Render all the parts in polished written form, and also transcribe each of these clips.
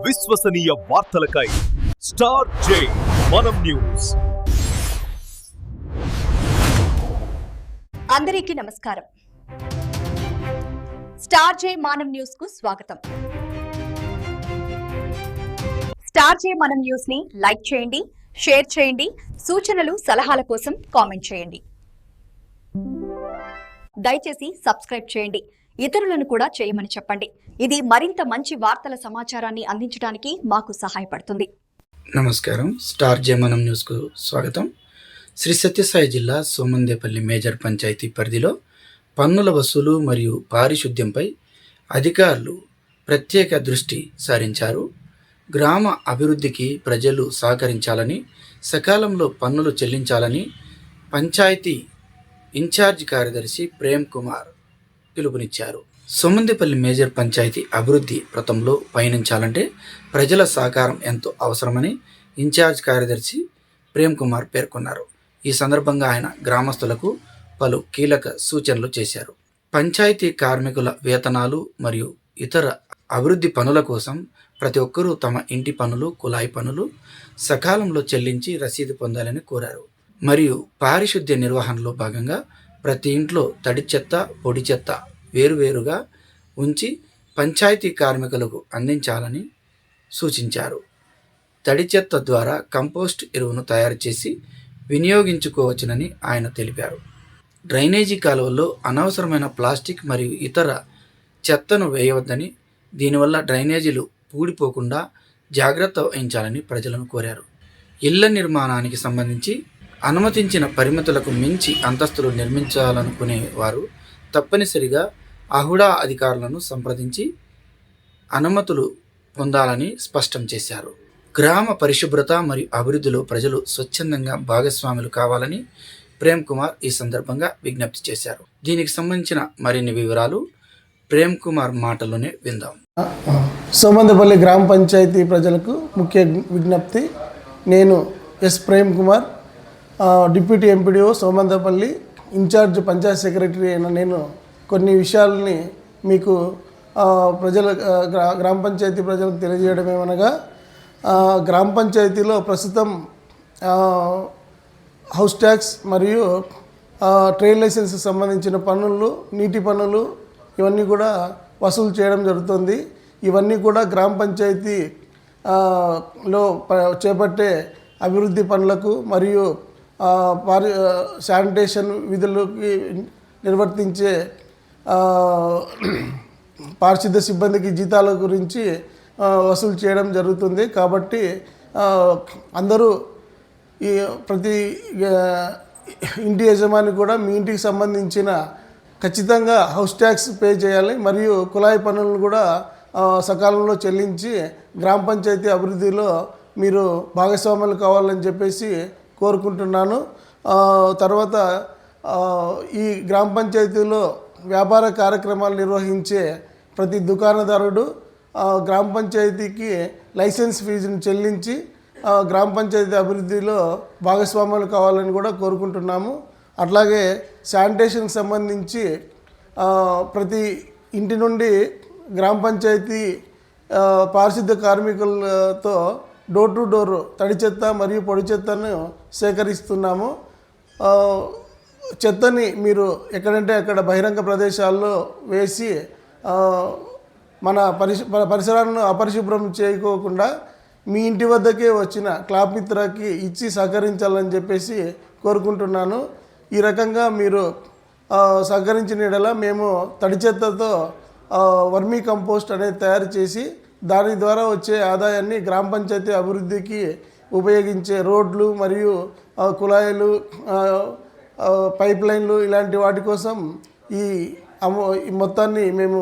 విశ్వసనీయ వార్తలకై స్టార్ జే మనం న్యూస్. అందరికీ నమస్కారం. స్టార్ జే మనం న్యూస్ కు స్వాగతం. స్టార్ జే మనం న్యూస్ ని లైక్ చేయండి, షేర్ చేయండి, సూచనలు సలహాల కోసం కామెంట్ చేయండి. దయచేసి సబ్స్క్రైబ్ చేయండి, ఇతరులను కూడా చేయమని చెప్పండి. ఇది మరింత మంచి వార్తల సమాచారాన్ని అందించడానికి మాకు సహాయపడుతుంది. నమస్కారం. స్టార్ జే మనం న్యూస్కు స్వాగతం. శ్రీ సత్యసాయి జిల్లా సోమందేపల్లి మేజర్ పంచాయతీ పరిధిలో పన్నుల వసూలు మరియు పారిశుద్ధ్యంపై అధికారులు ప్రత్యేక దృష్టి సారించారు. గ్రామ అభివృద్ధికి ప్రజలు సహకరించాలని, సకాలంలో పన్నులు చెల్లించాలని పంచాయతీ ఇన్ఛార్జ్ కార్యదర్శి ప్రేమ్ కుమార్ పిలుపునిచ్చారు. సోమందేపల్లి మేజర్ పంచాయతీ అభివృద్ధి పథంలో పయనించాలంటే ప్రజల సహకారం ఎంతో అవసరమని ఇన్ఛార్జ్ కార్యదర్శి ప్రేమ్ కుమార్ పేర్కొన్నారు. ఈ సందర్భంగా ఆయన గ్రామస్తులకు పలు కీలక సూచనలు చేశారు. పంచాయతీ కార్మికుల వేతనాలు మరియు ఇతర అభివృద్ధి పనుల కోసం ప్రతి ఒక్కరూ తమ ఇంటి పనులు, కుళాయి పనులు సకాలంలో చెల్లించి రసీదు పొందాలని కోరారు. మరియు పారిశుద్ధ్య నిర్వహణలో భాగంగా ప్రతి ఇంట్లో తడి చెత్త, పొడి చెత్త వేరువేరుగా ఉంచి పంచాయతీ కార్మికులకు అందించాలని సూచించారు. తడి చెత్త ద్వారా కంపోస్ట్ ఎరువును తయారు చేసి వినియోగించుకోవచ్చునని ఆయన తెలిపారు. డ్రైనేజీ కాలువల్లో అనవసరమైన ప్లాస్టిక్ మరియు ఇతర చెత్తను వేయవద్దని, దీనివల్ల డ్రైనేజీలు పూడిపోకుండా జాగ్రత్త వహించాలని ప్రజలను కోరారు. ఇళ్ల నిర్మాణానికి సంబంధించి అనుమతించిన పరిమితులకు మించి అంతస్తులు నిర్మించాలనుకునే వారు తప్పనిసరిగా అహుడా అధికారులను సంప్రదించి అనుమతులు పొందాలని స్పష్టం చేశారు. గ్రామ పరిశుభ్రత మరియు అభివృద్ధిలో ప్రజలు స్వచ్ఛందంగా భాగస్వాములు కావాలని ప్రేమ్ కుమార్ ఈ సందర్భంగా విజ్ఞప్తి చేశారు. దీనికి సంబంధించిన మరిన్ని వివరాలు ప్రేమ్ కుమార్ మాటలోనే విందాం. సోమందేపల్లి గ్రామ పంచాయతీ ప్రజలకు ముఖ్య విజ్ఞప్తి. నేను S Prem Kumar, deputy MPDO Somandepalli, incharge panchayat secretary అయిన నేను కొన్ని విషయాలని మీకు గ్రామ పంచాయతీ ప్రజలకు తెలియజేయడం ఏమనగా, గ్రామ పంచాయతీలో ప్రస్తుతం హౌస్ ట్యాక్స్ మరియు ట్రేడ్ లైసెన్స్ సంబంధించిన పన్నులు, నీటి పన్నులు ఇవన్నీ కూడా వసూలు చేయడం జరుగుతుంది. ఇవన్నీ కూడా గ్రామ పంచాయతీ లో చేపట్టే అభివృద్ధి పనులకు మరియు శానిటేషన్ విధులకి నిర్వర్తించే పారిశుద్ధ్య సిబ్బందికి జీతాల గురించి వసూలు చేయడం జరుగుతుంది. కాబట్టి అందరూ ఈ ప్రతి ఇంటి యజమాని కూడా మీ ఇంటికి సంబంధించిన ఖచ్చితంగా హౌస్ ట్యాక్స్ పే చేయాలి మరియు కుళాయి పన్నులను కూడా సకాలంలో చెల్లించి గ్రామ పంచాయతీ అభివృద్ధిలో మీరు భాగస్వాములు కావాలని చెప్పేసి కోరుకుంటున్నాను. తర్వాత ఈ గ్రామ పంచాయతీలో వ్యాపార కార్యక్రమాలు నిర్వహించే ప్రతి దుకాణదారుడు గ్రామ పంచాయతీకి లైసెన్స్ ఫీజును చెల్లించి గ్రామ పంచాయతీ అభివృద్ధిలో భాగస్వాములు కావాలని కూడా కోరుకుంటున్నాము. అట్లాగే శానిటేషన్కి సంబంధించి ప్రతి ఇంటి నుండి గ్రామ పంచాయతీ పారిశుద్ధ్య కార్మికులతో డోర్ టు డోర్ తడి చెత్త మరియు పొడి చెత్తను సేకరిస్తున్నాము. చెత్తని మీరు ఎక్కడంటే అక్కడ బహిరంగ ప్రదేశాల్లో వేసి మన పరిసరాలను అపరిశుభ్రం చేయకోకుండా మీ ఇంటి వద్దకే వచ్చిన క్లాప్ మిత్రకి ఇచ్చి సహకరించాలని చెప్పేసి కోరుకుంటున్నాను. ఈ రకంగా మీరు సహకరించిన యెడల మేము తడి చెత్తతో వర్మీ కంపోస్ట్ అనేది తయారు చేసి దాని ద్వారా వచ్చే ఆదాయాన్ని గ్రామ పంచాయతీ అభివృద్ధికి ఉపయోగించే రోడ్లు మరియు కుళాయిలు, పైప్ లైన్లు ఇలాంటి వాటి కోసం ఈ మొత్తాన్ని మేము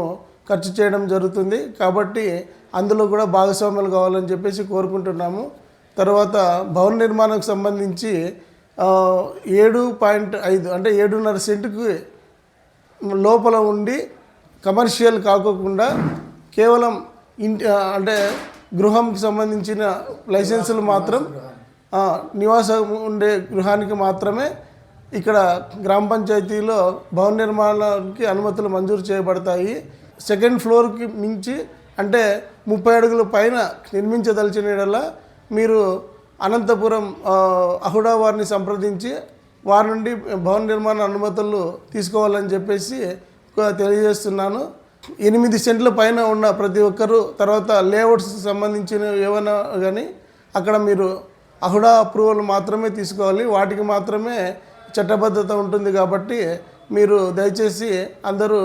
ఖర్చు చేయడం జరుగుతుంది. కాబట్టి అందులో కూడా భాగస్వాములు కావాలని చెప్పేసి కోరుకుంటున్నాము. తర్వాత భవన నిర్మాణానికి సంబంధించి 7.5 అంటే 7.5 సెంటుకి లోపల ఉండి కమర్షియల్ కాకోకుండా కేవలం ఇంటి అంటే గృహంకి సంబంధించిన లైసెన్సులు మాత్రం నివాసం ఉండే గృహానికి మాత్రమే ఇక్కడ గ్రామ పంచాయతీలో భవన నిర్మాణానికి అనుమతులు మంజూరు చేయబడతాయి. సెకండ్ ఫ్లోర్కి మించి అంటే 30 అడుగుల పైన నిర్మించదలిచిన యెడల మీరు అనంతపురం అహుడా వారిని సంప్రదించి వారి నుండి భవన నిర్మాణ అనుమతులు తీసుకోవాలని చెప్పేసి తెలియజేస్తున్నాను. 8 సెంట్ల పైన ఉన్న ప్రతి ఒక్కరూ తర్వాత లేఅవుట్స్ సంబంధించిన ఏమైనా కానీ అక్కడ మీరు అహుడా అప్రూవల్ మాత్రమే తీసుకోవాలి. వాటికి మాత్రమే చట్టబద్ధత ఉంటుంది. కాబట్టి మీరు దయచేసి అందరూ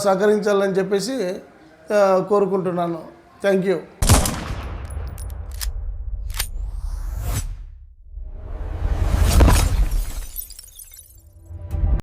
సహకరించాలని చెప్పేసి కోరుకుంటున్నాను. Thank you.